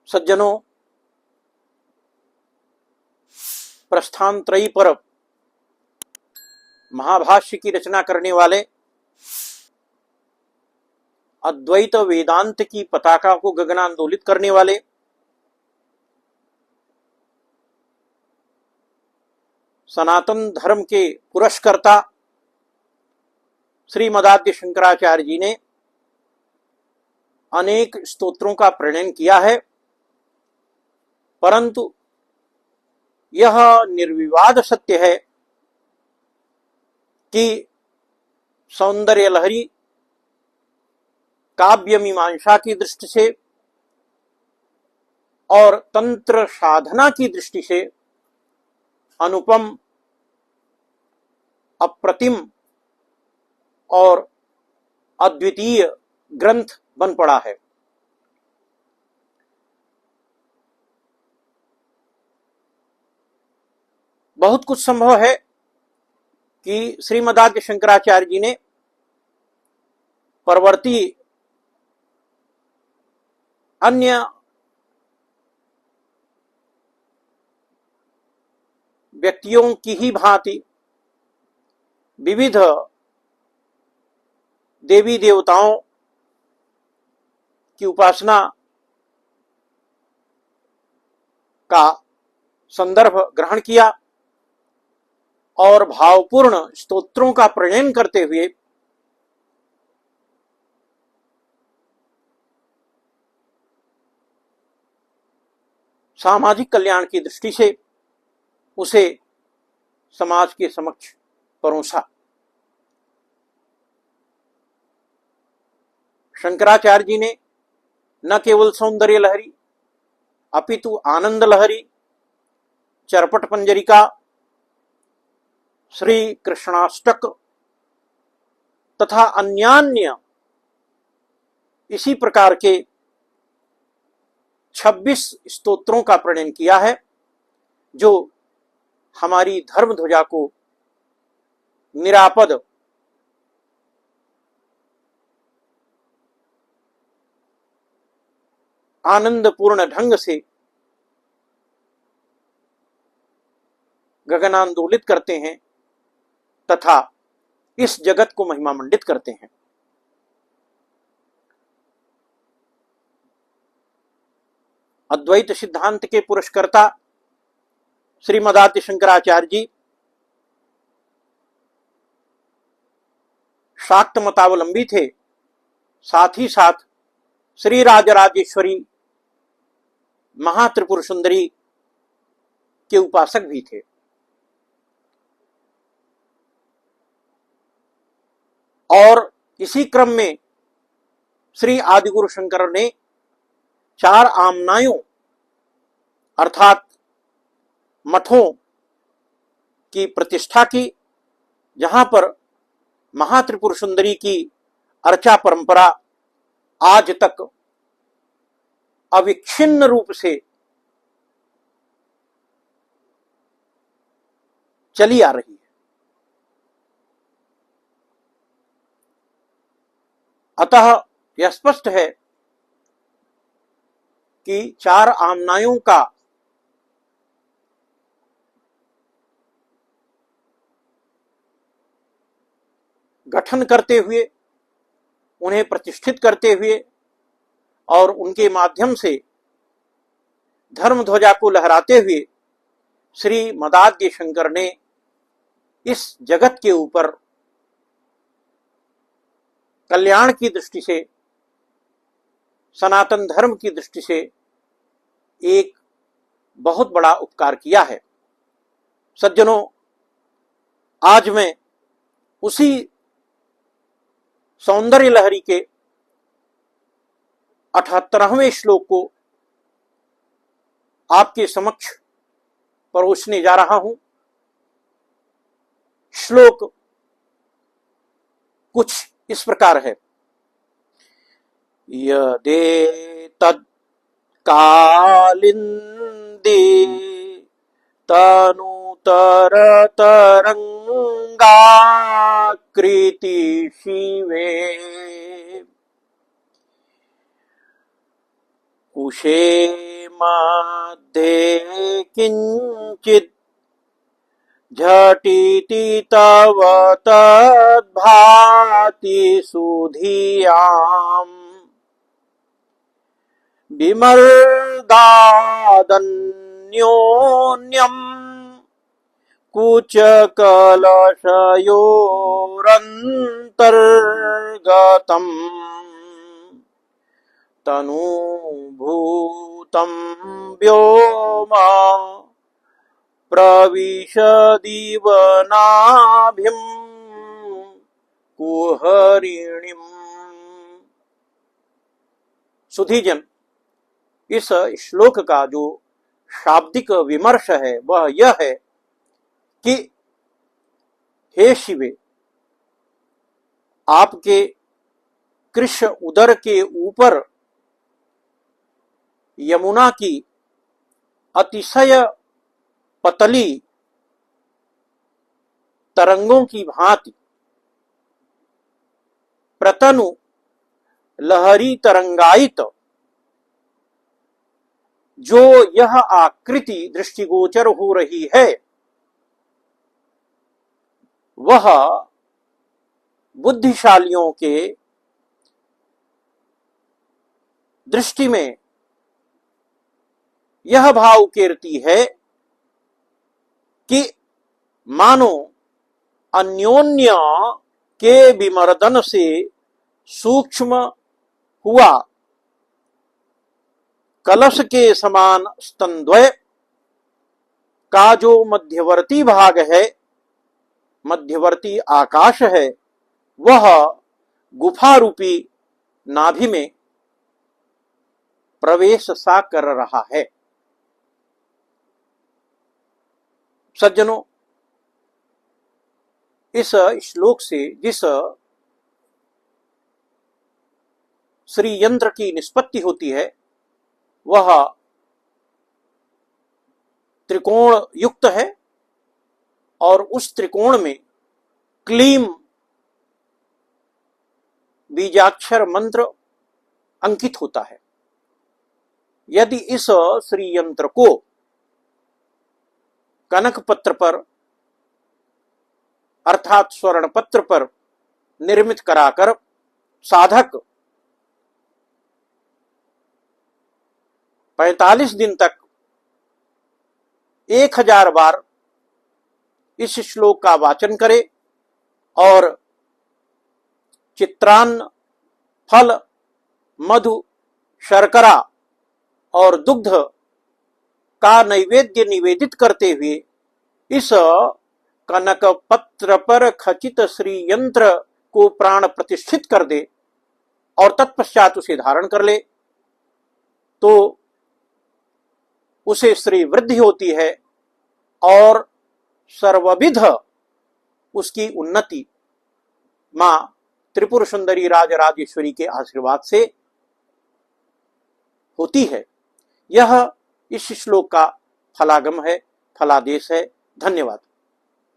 सज्जनों, प्रस्थानत्रयी पर महाभाष्य की रचना करने वाले, अद्वैत वेदांत की पताका को गगनांदोलित करने वाले, सनातन धर्म के पुरस्कर्ता श्रीमदाद्य शंकराचार्य जी ने अनेक स्तोत्रों का प्रणयन किया है, परंतु यह निर्विवाद सत्य है कि सौंदर्य लहरी काव्य मीमांसा की दृष्टि से और तंत्र साधना की दृष्टि से अनुपम, अप्रतिम और अद्वितीय ग्रंथ बन पड़ा है। बहुत कुछ संभव है कि श्रीमदाद्य शंकराचार्य जी ने परवर्ती अन्य व्यक्तियों की ही भांति विविध देवी देवताओं की उपासना का संदर्भ ग्रहण किया और भावपूर्ण स्तोत्रों का प्रणयन करते हुए सामाजिक कल्याण की दृष्टि से उसे समाज के समक्ष परोसा। शंकराचार्य जी ने न केवल सौंदर्य लहरी अपितु आनंद लहरी, चरपट पंजरिका, श्री कृष्णाष्टक तथा अन्यान्य इसी प्रकार के 26 स्तोत्रों का प्रणयन किया है, जो हमारी धर्म ध्वजा को निरापद आनंदपूर्ण ढंग से गगनांदोलित करते हैं तथा इस जगत को महिमामंडित करते हैं। अद्वैत सिद्धांत के पुरस्कर्ता श्रीमदाद्य शंकराचार्य जी शाक्त मतावलंबी थे, साथ ही साथ श्री राजराजेश्वरी महात्रिपुर सुंदरी के उपासक भी थे। और इसी क्रम में श्री आदिगुरु शंकर ने 4 आमनायों अर्थात मठों की प्रतिष्ठा की, जहां पर महात्रिपुर सुंदरी की अर्चा परंपरा आज तक अविच्छिन्न रूप से चली आ रही है। अतः यह स्पष्ट है कि 4 आमनायों का गठन करते हुए, उन्हें प्रतिष्ठित करते हुए और उनके माध्यम से धर्म ध्वजा को लहराते हुए श्री मदाद्य शंकर ने इस जगत के ऊपर कल्याण की दृष्टि से, सनातन धर्म की दृष्टि से एक बहुत बड़ा उपकार किया है। सज्जनों, आज मैं उसी सौंदर्य लहरी के 78वें श्लोक को आपके समक्ष परोसने जा रहा हूं। श्लोक कुछ इस प्रकार है। यदेतत् कालिंदी तनुतर तरंगाकृति शिवे कुशेन मध्ये किंचित झटिति तव तद्भाति सुधियाम् विमर्दादन्योन्यम् कुचकलशयोरन्तर्गतम् तनुभूतं व्योम प्रविशदिव नाभिं कुहरिणीम्। सुधीजन, इस श्लोक का जो शाब्दिक विमर्श है वह यह है कि हे शिवे, आपके कृश उदर के ऊपर यमुना की अतिशय पतली तरंगों की भांति प्रतनु लहरी तरंगायित जो यह आकृति दृष्टिगोचर हो रही है वह बुद्धिशालियों के दृष्टि में यह भाव केरती है कि मानो अन्योन्य के विमर्दन से सूक्ष्म हुआ कलश के समान स्तनद्वय का जो मध्यवर्ती भाग है, मध्यवर्ती आकाश है, वह गुफा रूपी नाभि में प्रवेश सा कर रहा है। सज्जनों, इस श्लोक से जिस श्री यंत्र की निष्पत्ति होती है वह त्रिकोण युक्त है और उस त्रिकोण में क्लीम बीजाक्षर मंत्र अंकित होता है। यदि इस श्री यंत्र को कनक पत्र पर अर्थात स्वर्ण पत्र पर निर्मित कराकर साधक 45 दिन तक 1000 बार इस श्लोक का वाचन करे और चित्रान्न, फल, मधु, शर्करा और दुग्ध का नैवेद्य निवेदित करते हुए इस कनक पत्र पर खचित श्री यंत्र को प्राण प्रतिष्ठित कर दे और तत्पश्चात उसे धारण कर ले तो उसे श्री वृद्धि होती है और सर्वविध उसकी उन्नति मां त्रिपुर सुंदरी राजराजेश्वरी के आशीर्वाद से होती है। यह इस श्लोक का फलागम है, फलादेश है। धन्यवाद।